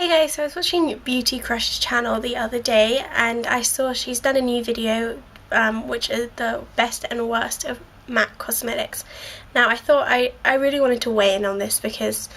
Hey guys, so I was watching Beauty Crush's channel the other day and I saw she's done a new video which is the best and worst of MAC cosmetics. Now I thought I really wanted to weigh in on this because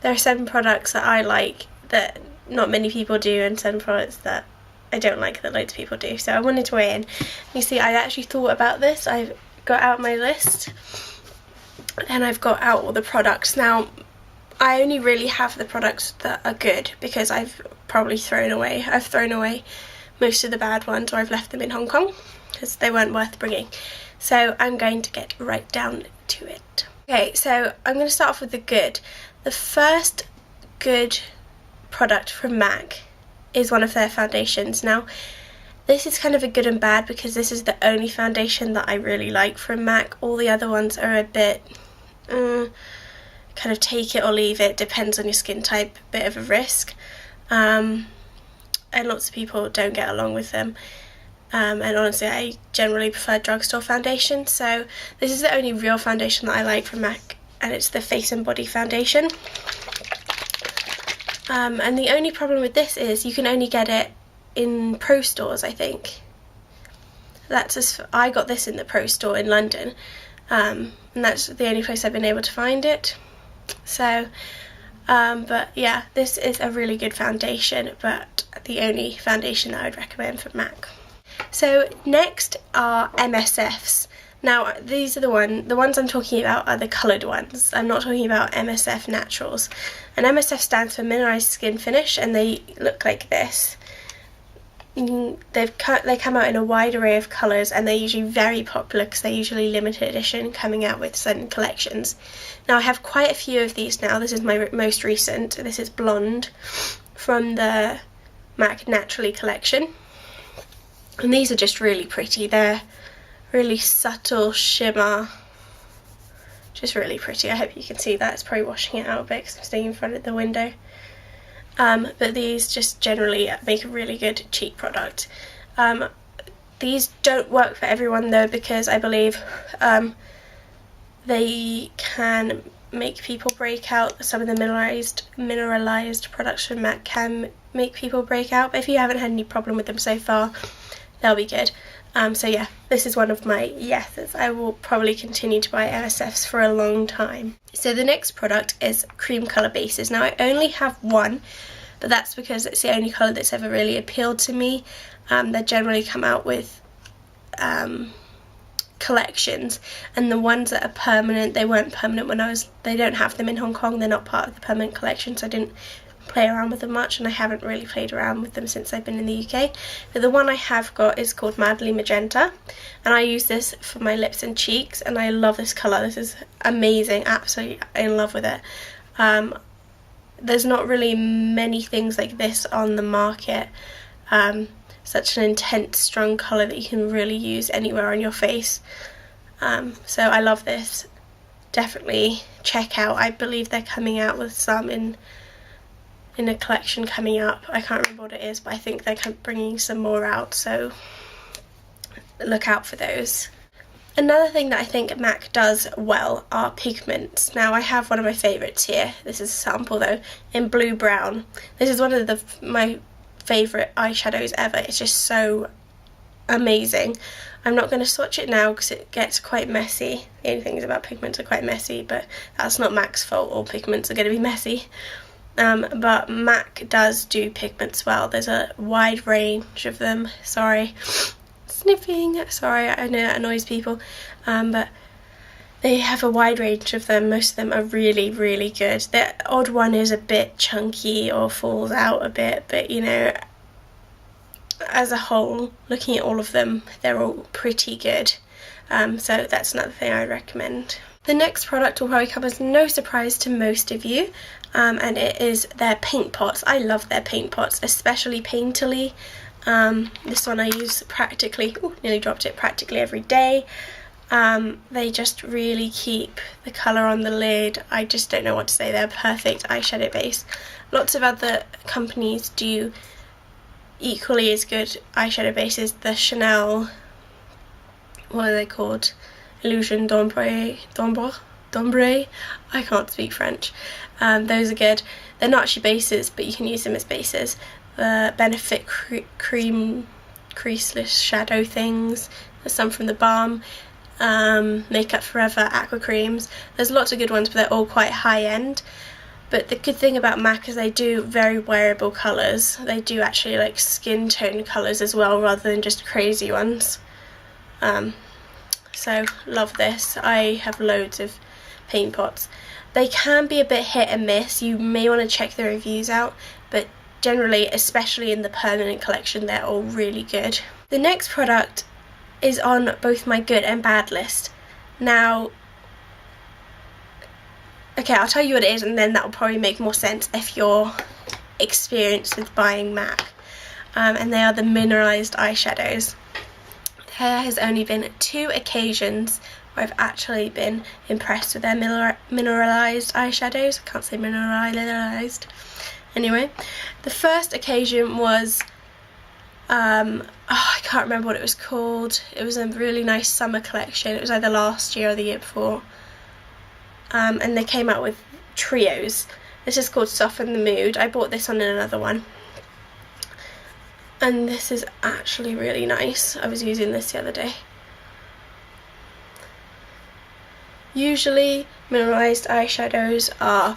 there are certain products that I like that not many people do and certain products that I don't like that loads of people do. So I wanted to weigh in. You see, I actually thought about this. I've got out my list and I've got out all the products. Now I only really have the products that are good because I've thrown away most of the bad ones, or I've left them in Hong Kong because they weren't worth bringing. So I'm going to get right down to it. Okay, so I'm going to start off with the good. The first good product from MAC is one of their foundations. Now this is kind of a good and bad because this is the only foundation that I really like from MAC. All the other ones are a bit kind of take it or leave it, depends on your skin type, bit of a risk, and lots of people don't get along with them, and honestly I generally prefer drugstore foundation. So this is the only real foundation that I like from MAC, and it's the Face and Body foundation, and the only problem with this is you can only get it in pro stores, I think. I got this in the pro store in London, and that's the only place I've been able to find it. So but yeah, this is a really good foundation, but the only foundation that I would recommend from MAC. So next are MSFs. Now these are the ones I'm talking about are the coloured ones. I'm not talking about MSF Naturals. And MSF stands for Mineralized Skin Finish, and they look like this. They come out in a wide array of colours, and they're usually very popular because they're usually limited edition, coming out with certain collections. Now I have quite a few of these now. This is my most recent. This is Blonde from the MAC Naturally collection, and these are just really pretty. They're really subtle shimmer, just really pretty. I hope you can see that. It's probably washing it out a bit because I'm staying in front of the window. But these just generally make a really good cheek product. These don't work for everyone though, because I believe they can make people break out. Some of the mineralized products from MAC can make people break out, but if you haven't had any problem with them so far, they'll be good. So yeah, this is one of my yeses. I will probably continue to buy MSFs for a long time. So the next product is cream colour bases. Now I only have one, but that's because it's the only colour that's ever really appealed to me. They generally come out with collections, and the ones that are permanent, they weren't permanent when they don't have them in Hong Kong. They're not part of the permanent collection, so I didn't play around with them much, and I haven't really played around with them since I've been in the UK. But the one I have got is called Madly Magenta, and I use this for my lips and cheeks, and I love this colour. This is amazing, absolutely in love with it. There's not really many things like this on the market, such an intense strong colour that you can really use anywhere on your face. So I love this. Definitely check out. I believe they're coming out with some in a collection coming up. I can't remember what it is, but I think they're bringing some more out, so look out for those. Another thing that I think MAC does well are pigments. Now I have one of my favourites here. This is a sample though, in Blue Brown. This is one of my favourite eyeshadows ever. It's just so amazing. I'm not going to swatch it now because it gets quite messy. The only thing is about pigments are quite messy, but that's not MAC's fault. All pigments are going to be messy. But MAC does do pigments well. There's a wide range of them. Sorry, sniffing. Sorry, I know that annoys people. But they have a wide range of them. Most of them are really, really good. The odd one is a bit chunky or falls out a bit, but you know, as a whole, looking at all of them, they're all pretty good. So that's another thing I recommend. The next product will probably come as no surprise to most of you, and it is their paint pots. I love their paint pots, especially Painterly. This one I use practically, nearly dropped it, practically every day. They just really keep the colour on the lid. I just don't know what to say. They're a perfect eyeshadow base. Lots of other companies do equally as good eyeshadow bases. The Chanel, what are they called? Illusion d'Ombre. d'ombre. I can't speak French. Those are good. They're not actually bases, but you can use them as bases. The Benefit Cream Creaseless Shadow things. There's some from the Balm. Makeup Forever Aqua Creams. There's lots of good ones, but they're all quite high end. But the good thing about MAC is they do very wearable colours. They do actually like skin tone colours as well, rather than just crazy ones. So love this. I have loads of paint pots. They can be a bit hit and miss. You may want to check the reviews out, but generally, especially in the permanent collection, they're all really good. The next product is on both my good and bad list. Now, okay, I'll tell you what it is, and then that will probably make more sense if you're experienced with buying MAC. And they are the Mineralized eyeshadows. There has only been 2 occasions where I've actually been impressed with their mineralized eyeshadows. I can't say mineralized. Anyway, the first occasion was, I can't remember what it was called. It was a really nice summer collection. It was either last year or the year before. And they came out with trios. This is called Soften the Mood. I bought this one and another one. And this is actually really nice. I was using this the other day. Usually mineralized eyeshadows are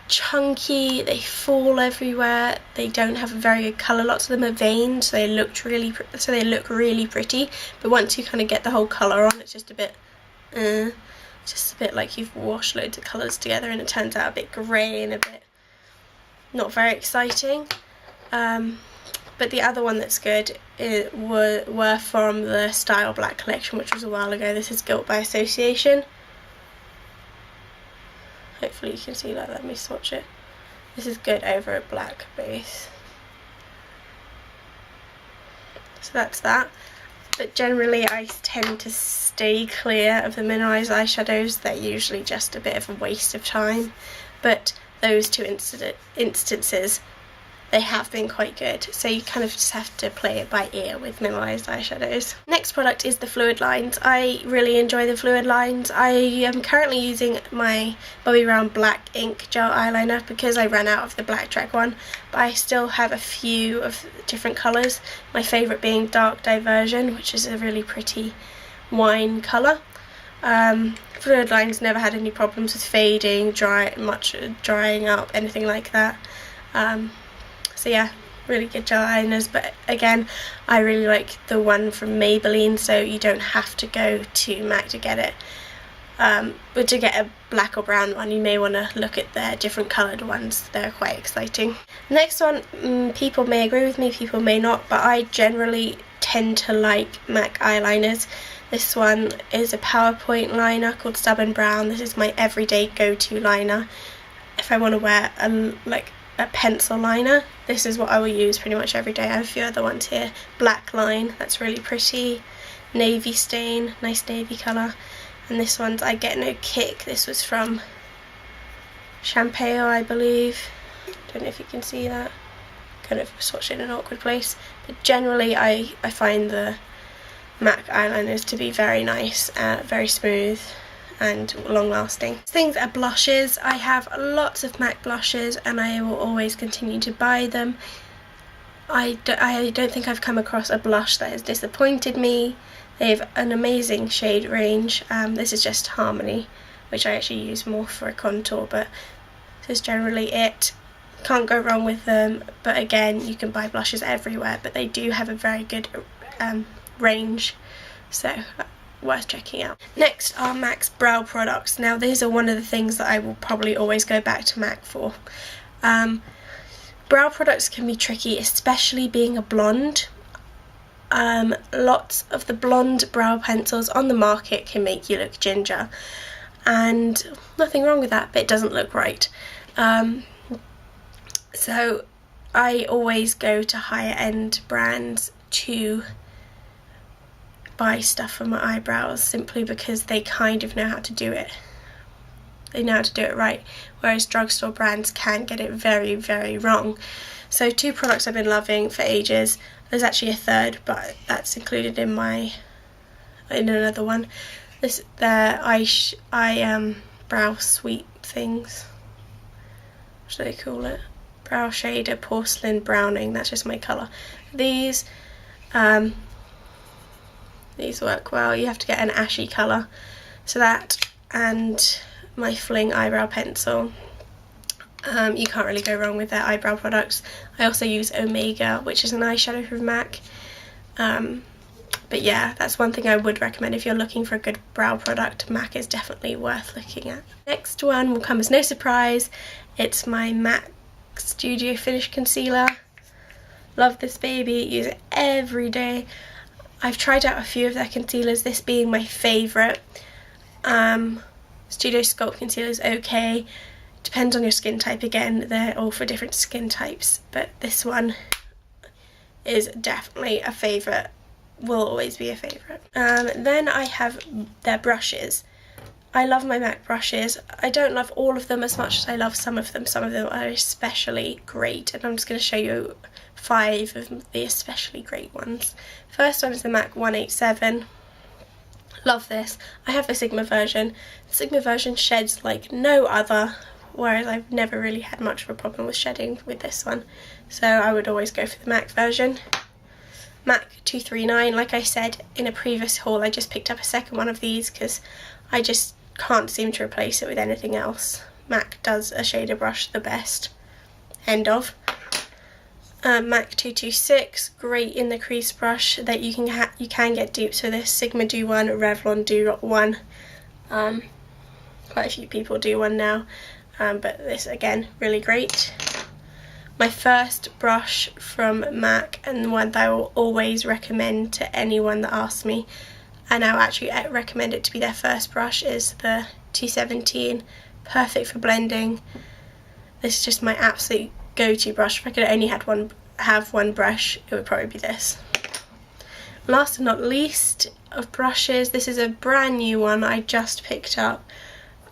chunky, they fall everywhere, they don't have a very good colour. Lots of them are veined, so they look really pretty. But once you kind of get the whole colour on, it's just a bit, just a bit like you've washed loads of colours together, and it turns out a bit grey and a bit not very exciting. But the other one that's good were from the Style Black collection, which was a while ago. This is Guilt by Association. Hopefully you can see that. Let me swatch it. This is good over a black base. So that's that. But generally I tend to stay clear of the mineralized eyeshadows. They're usually just a bit of a waste of time. But those 2 instances, they have been quite good, so you kind of just have to play it by ear with mineralized eyeshadows. Next product is the fluid lines. I really enjoy the fluid lines. I am currently using my Bobbi Brown black ink gel eyeliner because I ran out of the black track one, but I still have a few of different colours. My favourite being Dark Diversion, which is a really pretty wine colour. Fluid lines never had any problems with fading, drying up, anything like that. So yeah, really good gel eyeliners, but again, I really like the one from Maybelline, so you don't have to go to MAC to get it. But to get a black or brown one, you may want to look at their different coloured ones. They're quite exciting. Next one, people may agree with me, people may not, but I generally tend to like MAC eyeliners. This one is a PowerPoint liner called Stubborn Brown. This is my everyday go-to liner. If I want to wear a pencil liner, this is what I will use pretty much every day. I have a few other ones here. Black line, that's really pretty. Navy stain, nice navy colour. And this one's I Get No Kick. This was from Champeo, I believe. Don't know if you can see that. Kind of swatched in an awkward place. But generally I find the MAC eyeliners to be very nice, very smooth and long lasting. Things are blushes. I have lots of MAC blushes and I will always continue to buy them. I don't think I've come across a blush that has disappointed me. They have an amazing shade range. This is just Harmony, which I actually use more for a contour, but this is generally it. Can't go wrong with them, but again, you can buy blushes everywhere, but they do have a very good range, so worth checking out. Next are MAC's brow products. Now these are one of the things that I will probably always go back to MAC for. Brow products can be tricky, especially being a blonde. Lots of the blonde brow pencils on the market can make you look ginger, and nothing wrong with that, but it doesn't look right. So I always go to higher end brands to buy stuff for my eyebrows, simply because they kind of know how to do it. They know how to do it right, whereas drugstore brands can get it very, very wrong. So 2 products I've been loving for ages. There's actually a third, but that's included in another one. This brow sweep things. What do they call it? Brow shader, porcelain browning. That's just my colour. These work well. You have to get an ashy colour. So that and my Fling eyebrow pencil. You can't really go wrong with their eyebrow products. I also use Omega, which is an eyeshadow from MAC. But yeah, that's one thing I would recommend if you're looking for a good brow product. MAC is definitely worth looking at. Next one will come as no surprise. It's my MAC Studio Finish Concealer. Love this baby, use it every day. I've tried out a few of their concealers, this being my favourite. Studio Sculpt Concealer is okay. Depends on your skin type again, they're all for different skin types, but this one is definitely a favourite, will always be a favourite. Then I have their brushes. I love my MAC brushes. I don't love all of them as much as I love some of them. Some of them are especially great, and I'm just going to show you 5 of the especially great ones. First one is the MAC 187. Love this. I have the Sigma version. The Sigma version sheds like no other, whereas I've never really had much of a problem with shedding with this one. So I would always go for the MAC version. MAC 239, like I said in a previous haul, I just picked up a second one of these because I just can't seem to replace it with anything else. MAC does a shader brush the best. End of. MAC 226, great in the crease brush that you can get dupes for this. Sigma do one, Revlon do one. Quite a few people do one now, but this again really great. My first brush from MAC, and the one that I will always recommend to anyone that asks me, and I'll actually recommend it to be their first brush, is the 217. Perfect for blending. This is just my absolute go-to brush. If I could only have one brush, it would probably be this. Last but not least of brushes, this is a brand new one I just picked up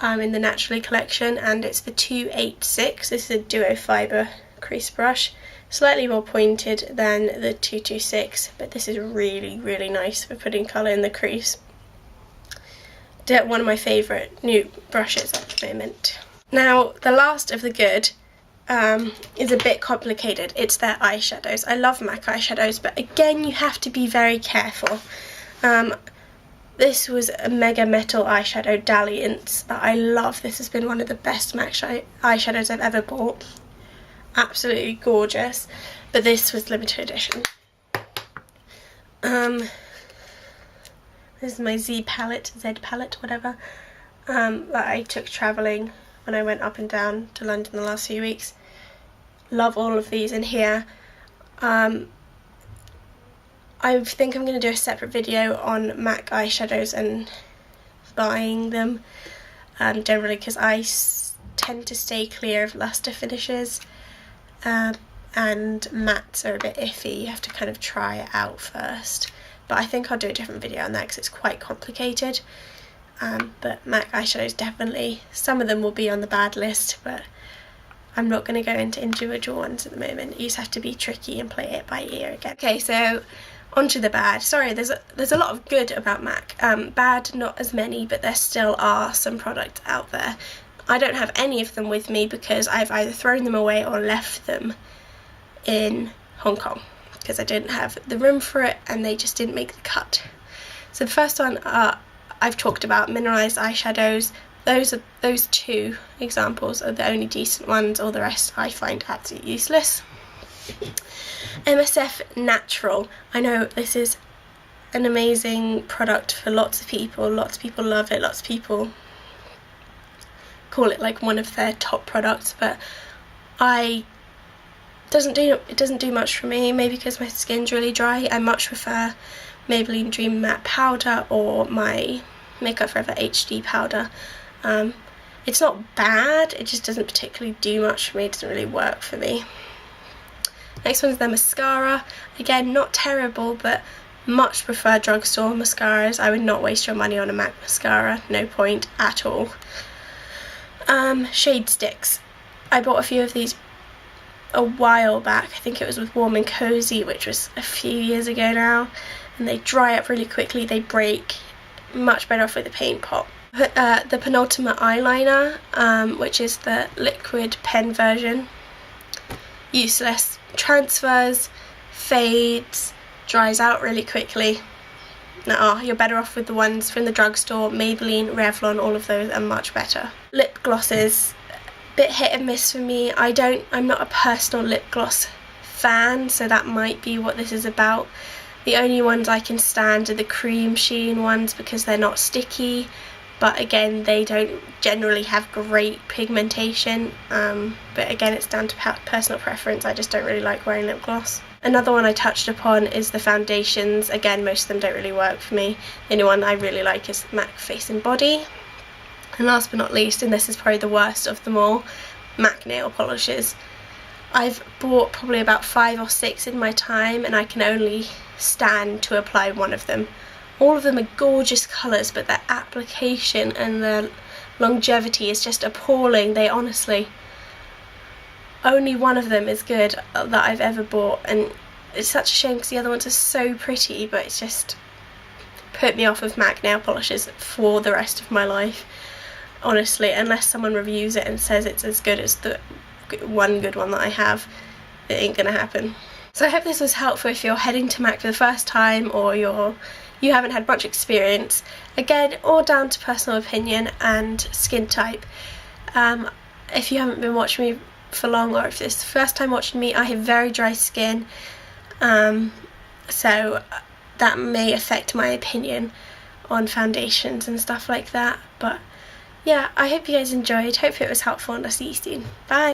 in the Naturally collection, and it's the 286. This is a duo fibre crease brush, slightly more pointed than the 226, but this is really, really nice for putting colour in the crease. One of my favourite new brushes at the moment. Now, the last of the good is a bit complicated. It's their eyeshadows. I love MAC eyeshadows, but again, you have to be very careful. This was a Mega Metal eyeshadow Dalliance that I love. This has been one of the best MAC eyeshadows I've ever bought. Absolutely gorgeous, but this was limited edition. This is my Z palette, whatever, that I took travelling when I went up and down to London the last few weeks. Love all of these in here. I think I'm going to do a separate video on MAC eyeshadows and buying them, generally, because I tend to stay clear of luster finishes, and mattes are a bit iffy. You have to kind of try it out first, but I think I'll do a different video on that because it's quite complicated. But MAC eyeshadows, definitely, some of them will be on the bad list, but I'm not going to go into individual ones at the moment. You just have to be tricky and play it by ear again. Okay, so onto the bad. Sorry, there's a lot of good about MAC. Bad, not as many, but there still are some products out there. I don't have any of them with me because I've either thrown them away or left them in Hong Kong because I didn't have the room for it and they just didn't make the cut. So the first one I've talked about, Mineralized eyeshadows. Those 2 examples are the only decent ones. All the rest I find absolutely useless. MSF Natural. I know this is an amazing product for lots of people. Lots of people love it. Lots of people call it like one of their top products, but it doesn't do much for me. Maybe because my skin's really dry. I much prefer Maybelline Dream Matte Powder or my Makeup Forever HD powder. It's not bad, it just doesn't particularly do much for me. It doesn't really work for me. Next one is their mascara. Again, not terrible, but much prefer drugstore mascaras. I would not waste your money on a MAC mascara, no point at all. Shade sticks. I bought a few of these a while back. I think it was with Warm and Cozy, which was a few years ago now, and they dry up really quickly, they break. Much better off with a paint pot. The penultimate eyeliner, which is the liquid pen version. Useless. Transfers, fades, dries out really quickly. No, you're better off with the ones from the drugstore. Maybelline, Revlon, all of those are much better. Lip glosses, bit hit and miss for me. I'm not a personal lip gloss fan, so that might be what this is about. The only ones I can stand are the cream sheen ones because they're not sticky, but again, they don't generally have great pigmentation, but again, it's down to personal preference. I just don't really like wearing lip gloss. Another one I touched upon is the foundations. Again, most of them don't really work for me. The only one I really like is MAC Face and Body. And last but not least, and this is probably the worst of them all, MAC nail polishes. I've bought probably about 5 or 6 in my time, and I can only stand to apply one of them. All of them are gorgeous colours, but their application and their longevity is just appalling. They honestly, only one of them is good that I've ever bought, and it's such a shame because the other ones are so pretty, but it's just put me off of MAC nail polishes for the rest of my life. Honestly, unless someone reviews it and says it's as good as the one good one that I have, it ain't gonna happen. So I hope this was helpful if you're heading to MAC for the first time, or you haven't had much experience. Again, all down to personal opinion and skin type. If you haven't been watching me for long, or if it's the first time watching me, I have very dry skin, so that may affect my opinion on foundations and stuff like that. But yeah, I hope you guys enjoyed. Hope it was helpful, and I'll see you soon. Bye!